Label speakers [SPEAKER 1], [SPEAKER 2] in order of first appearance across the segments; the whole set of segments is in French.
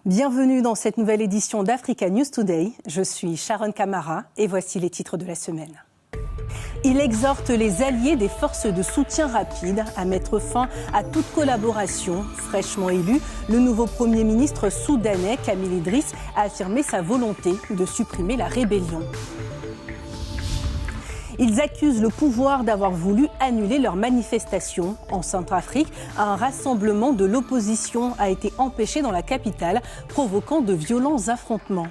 [SPEAKER 1] Bienvenue dans cette nouvelle édition d'Africa News Today. Je suis Sharon Kamara et voici les titres de la semaine. Il exhorte les alliés des forces de soutien rapide à mettre fin à toute collaboration. Fraîchement élu, le nouveau Premier ministre soudanais, Kamil Idriss, a affirmé sa volonté de supprimer la rébellion. Ils accusent le pouvoir d'avoir voulu annuler leur manifestation. En Centrafrique, un rassemblement de l'opposition a été empêché dans la capitale, provoquant de violents affrontements.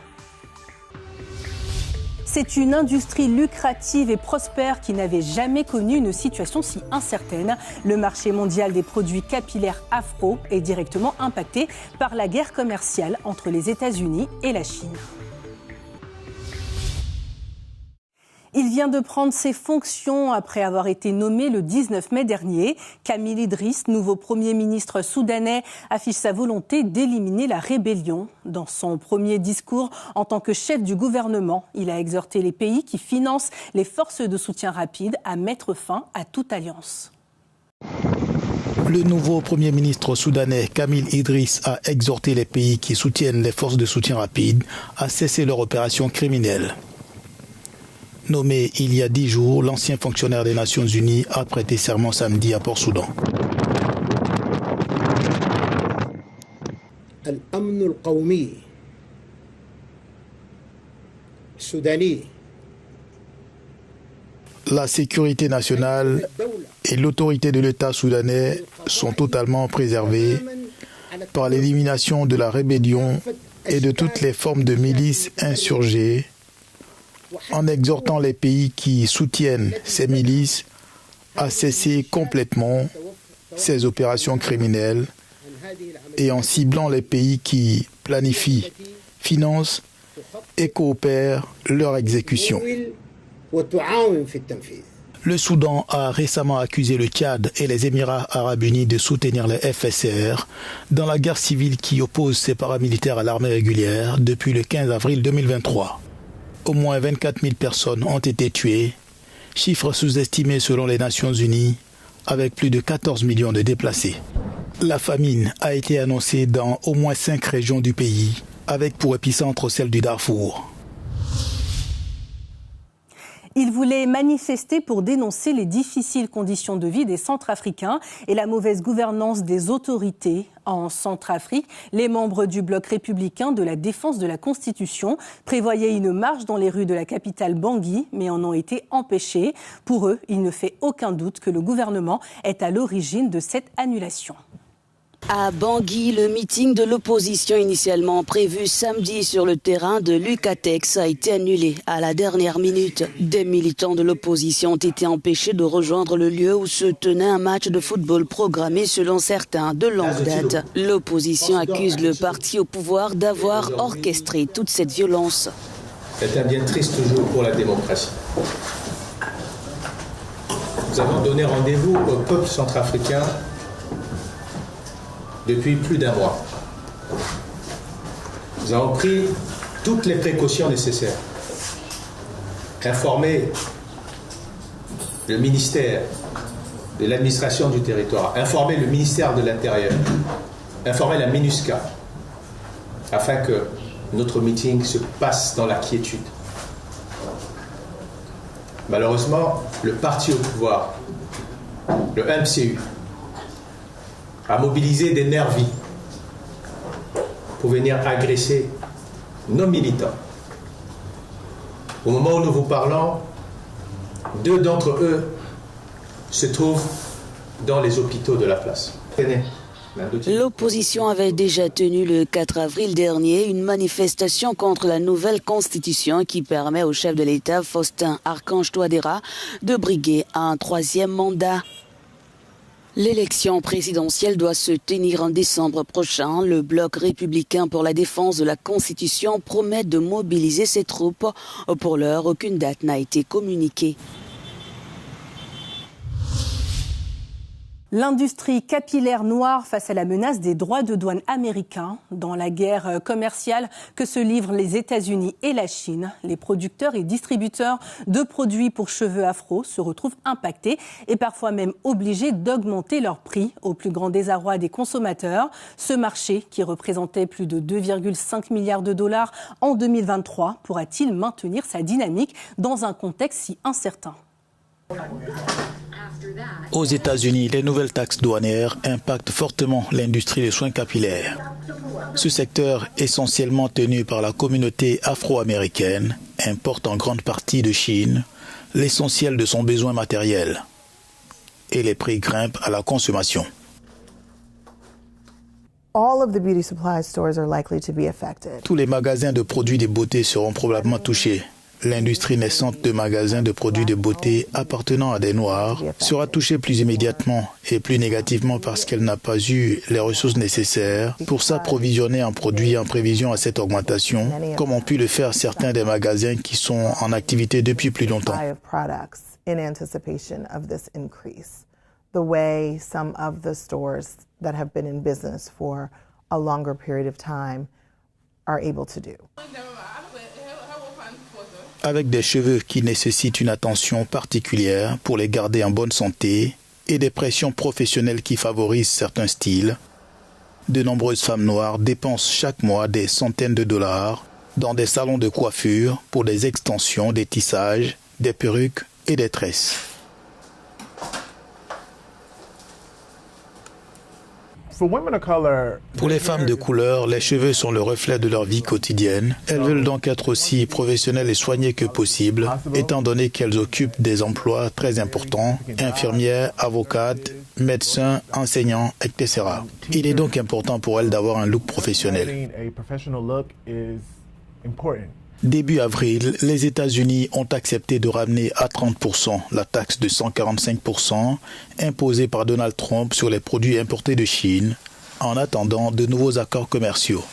[SPEAKER 1] C'est une industrie lucrative et prospère qui n'avait jamais connu une situation si incertaine. Le marché mondial des produits capillaires afro est directement impacté par la guerre commerciale entre les États-Unis et la Chine. Il vient de prendre ses fonctions après avoir été nommé le 19 mai dernier. Kamil Idriss, nouveau Premier ministre soudanais, affiche sa volonté d'éliminer la rébellion. Dans son premier discours en tant que chef du gouvernement, il a exhorté les pays qui financent les forces de soutien rapide à mettre fin à toute alliance.
[SPEAKER 2] Le nouveau Premier ministre soudanais, Kamil Idriss, a exhorté les pays qui soutiennent les forces de soutien rapide à cesser leur opération criminelle. Nommé il y a 10 jours, l'ancien fonctionnaire des Nations Unies a prêté serment samedi à Port-Soudan. La sécurité nationale et l'autorité de l'État soudanais sont totalement préservées par l'élimination de la rébellion et de toutes les formes de milices insurgées, en exhortant les pays qui soutiennent ces milices à cesser complètement ces opérations criminelles et en ciblant les pays qui planifient, financent et coopèrent leur exécution. Le Soudan a récemment accusé le Tchad et les Émirats arabes unis de soutenir les FSR dans la guerre civile qui oppose ces paramilitaires à l'armée régulière depuis le 15 avril 2023. Au moins 24 000 personnes ont été tuées, chiffre sous-estimé selon les Nations Unies, avec plus de 14 millions de déplacés. La famine a été annoncée dans au moins 5 régions du pays, avec pour épicentre celle du Darfour.
[SPEAKER 1] Il voulait manifester pour dénoncer les difficiles conditions de vie des Centrafricains et la mauvaise gouvernance des autorités. En Centrafrique, les membres du bloc républicain de la défense de la Constitution prévoyaient une marche dans les rues de la capitale Bangui, mais en ont été empêchés. Pour eux, il ne fait aucun doute que le gouvernement est à l'origine de cette annulation.
[SPEAKER 3] À Bangui, le meeting de l'opposition initialement prévu samedi sur le terrain de l'Ucatex a été annulé à la dernière minute. Des militants de l'opposition ont été empêchés de rejoindre le lieu où se tenait un match de football programmé selon certains de longue date. L'opposition accuse le parti au pouvoir d'avoir orchestré toute cette violence.
[SPEAKER 4] C'est un bien triste jour pour la démocratie. Nous avons donné rendez-vous au peuple centrafricain depuis plus d'un mois. Nous avons pris toutes les précautions nécessaires. Informer le ministère de l'administration du territoire, informer le ministère de l'Intérieur, informer la MINUSCA, afin que notre meeting se passe dans la quiétude. Malheureusement, le parti au pouvoir, le MCU, a mobilisé des nervis pour venir agresser nos militants. Au moment où nous vous parlons, 2 d'entre eux se trouvent dans les hôpitaux de la place.
[SPEAKER 3] L'opposition avait déjà tenu le 4 avril dernier une manifestation contre la nouvelle constitution qui permet au chef de l'État, Faustin Archange Touadéra, de briguer un 3e mandat. L'élection présidentielle doit se tenir en décembre prochain. Le bloc républicain pour la défense de la Constitution promet de mobiliser ses troupes. Pour l'heure, aucune date n'a été communiquée.
[SPEAKER 1] L'industrie capillaire noire face à la menace des droits de douane américains. Dans la guerre commerciale que se livrent les États-Unis et la Chine, les producteurs et distributeurs de produits pour cheveux afro se retrouvent impactés et parfois même obligés d'augmenter leurs prix au plus grand désarroi des consommateurs. Ce marché, qui représentait plus de 2,5 milliards de dollars en 2023, pourra-t-il maintenir sa dynamique dans un contexte si incertain ?
[SPEAKER 2] Aux États-Unis, les nouvelles taxes douanières impactent fortement l'industrie des soins capillaires. Ce secteur, essentiellement tenu par la communauté afro-américaine, importe en grande partie de Chine l'essentiel de son besoin matériel. Et les prix grimpent à la consommation. Tous les magasins de produits de beauté seront probablement touchés. L'industrie naissante de magasins de produits de beauté appartenant à des Noirs sera touchée plus immédiatement et plus négativement parce qu'elle n'a pas eu les ressources nécessaires pour s'approvisionner en produits en prévision à cette augmentation, comme ont pu le faire certains des magasins qui sont en activité depuis plus longtemps. Avec des cheveux qui nécessitent une attention particulière pour les garder en bonne santé et des pressions professionnelles qui favorisent certains styles, de nombreuses femmes noires dépensent chaque mois des centaines de dollars dans des salons de coiffure pour des extensions, des tissages, des perruques et des tresses. Pour les femmes de couleur, les cheveux sont le reflet de leur vie quotidienne. Elles veulent donc être aussi professionnelles et soignées que possible, étant donné qu'elles occupent des emplois très importants, infirmières, avocates, médecins, enseignants, etc. Il est donc important pour elles d'avoir un look professionnel. Début avril, les États-Unis ont accepté de ramener à 30% la taxe de 145% imposée par Donald Trump sur les produits importés de Chine, en attendant de nouveaux accords commerciaux.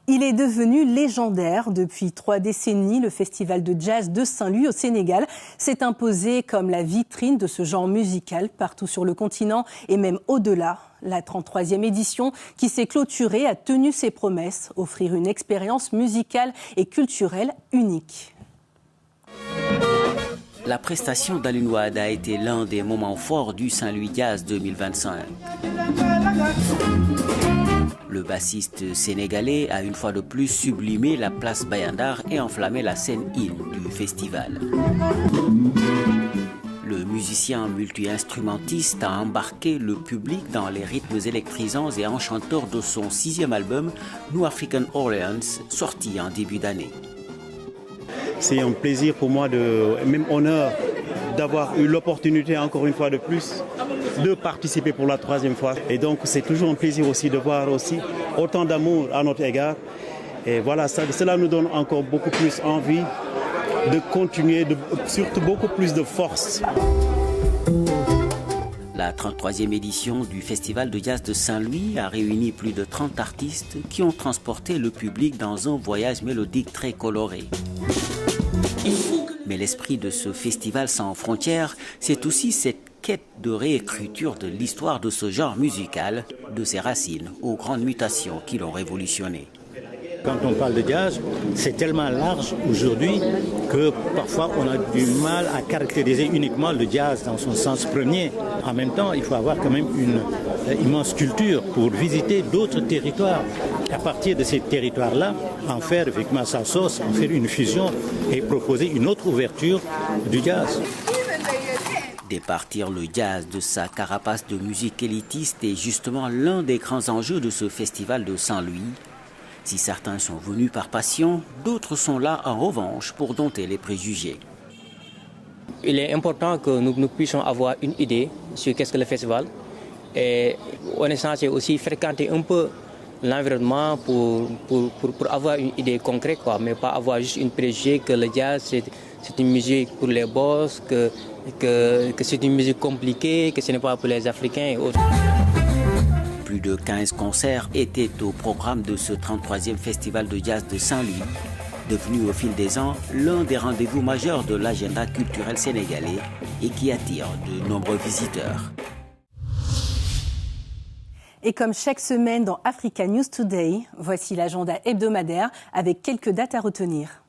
[SPEAKER 1] Il est devenu légendaire. Depuis 3 décennies, le festival de jazz de Saint-Louis au Sénégal s'est imposé comme la vitrine de ce genre musical partout sur le continent et même au-delà. La 33e édition, qui s'est clôturée, a tenu ses promesses, offrir une expérience musicale et culturelle unique.
[SPEAKER 5] La prestation d'Alioune Wade a été l'un des moments forts du Saint-Louis Jazz 2025. Le bassiste sénégalais a une fois de plus sublimé la place Bayandar et enflammé la scène île du festival. Le musicien multi-instrumentiste a embarqué le public dans les rythmes électrisants et enchanteurs de son 6e album, New African Orleans, sorti en début d'année.
[SPEAKER 6] C'est un plaisir pour moi, même honneur, d'avoir eu l'opportunité encore une fois de plus de participer pour la 3e fois. Et donc c'est toujours un plaisir aussi de voir aussi autant d'amour à notre égard. Et voilà, cela nous donne encore beaucoup plus envie de continuer, surtout beaucoup plus de force.
[SPEAKER 5] La 33e édition du Festival de Jazz de Saint-Louis a réuni plus de 30 artistes qui ont transporté le public dans un voyage mélodique très coloré. Mais l'esprit de ce festival sans frontières, c'est aussi cette quête de réécriture de l'histoire de ce genre musical, de ses racines aux grandes mutations qui l'ont révolutionné.
[SPEAKER 7] Quand on parle de jazz, c'est tellement large aujourd'hui que parfois on a du mal à caractériser uniquement le jazz dans son sens premier. En même temps, il faut avoir quand même une immense culture pour visiter d'autres territoires. À partir de ces territoires-là, en faire effectivement sa sauce, en faire une fusion et proposer une autre ouverture du jazz.
[SPEAKER 5] Départir le jazz de sa carapace de musique élitiste est justement l'un des grands enjeux de ce festival de Saint-Louis. Si certains sont venus par passion, d'autres sont là en revanche pour dompter les préjugés.
[SPEAKER 8] Il est important que nous puissions avoir une idée sur qu'est-ce que le festival. Et honnêtement, c'est aussi fréquenter un peu l'environnement pour avoir une idée concrète, quoi, mais pas avoir juste une préjugé que le jazz c'est une musique pour les boss, que c'est une musique compliquée, que ce n'est pas pour les Africains et autres.
[SPEAKER 5] Plus de 15 concerts étaient au programme de ce 33e Festival de Jazz de Saint-Louis. devenu au fil des ans l'un des rendez-vous majeurs de l'agenda culturel sénégalais et qui attire de nombreux visiteurs.
[SPEAKER 1] Et comme chaque semaine dans Africa News Today, voici l'agenda hebdomadaire avec quelques dates à retenir.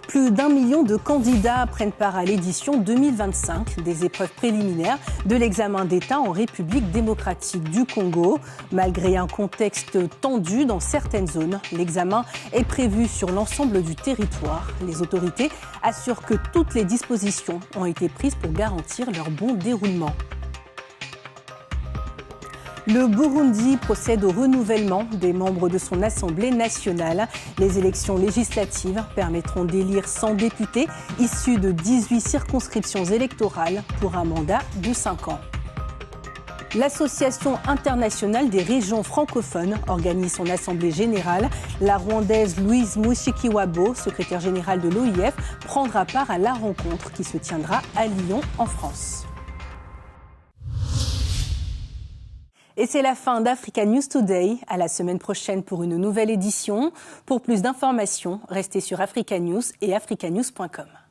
[SPEAKER 1] Plus d'1 million de candidats prennent part à l'édition 2025 des épreuves préliminaires de l'examen d'État en République démocratique du Congo. Malgré un contexte tendu dans certaines zones, l'examen est prévu sur l'ensemble du territoire. Les autorités assurent que toutes les dispositions ont été prises pour garantir leur bon déroulement. Le Burundi procède au renouvellement des membres de son Assemblée nationale. Les élections législatives permettront d'élire 100 députés issus de 18 circonscriptions électorales pour un mandat de 5 ans. L'Association internationale des régions francophones organise son assemblée générale. La Rwandaise Louise Mushikiwabo, secrétaire générale de l'OIF, prendra part à la rencontre qui se tiendra à Lyon, en France. Et c'est la fin d'Africa News Today. À la semaine prochaine pour une nouvelle édition. Pour plus d'informations, restez sur Africa News et africanews.com.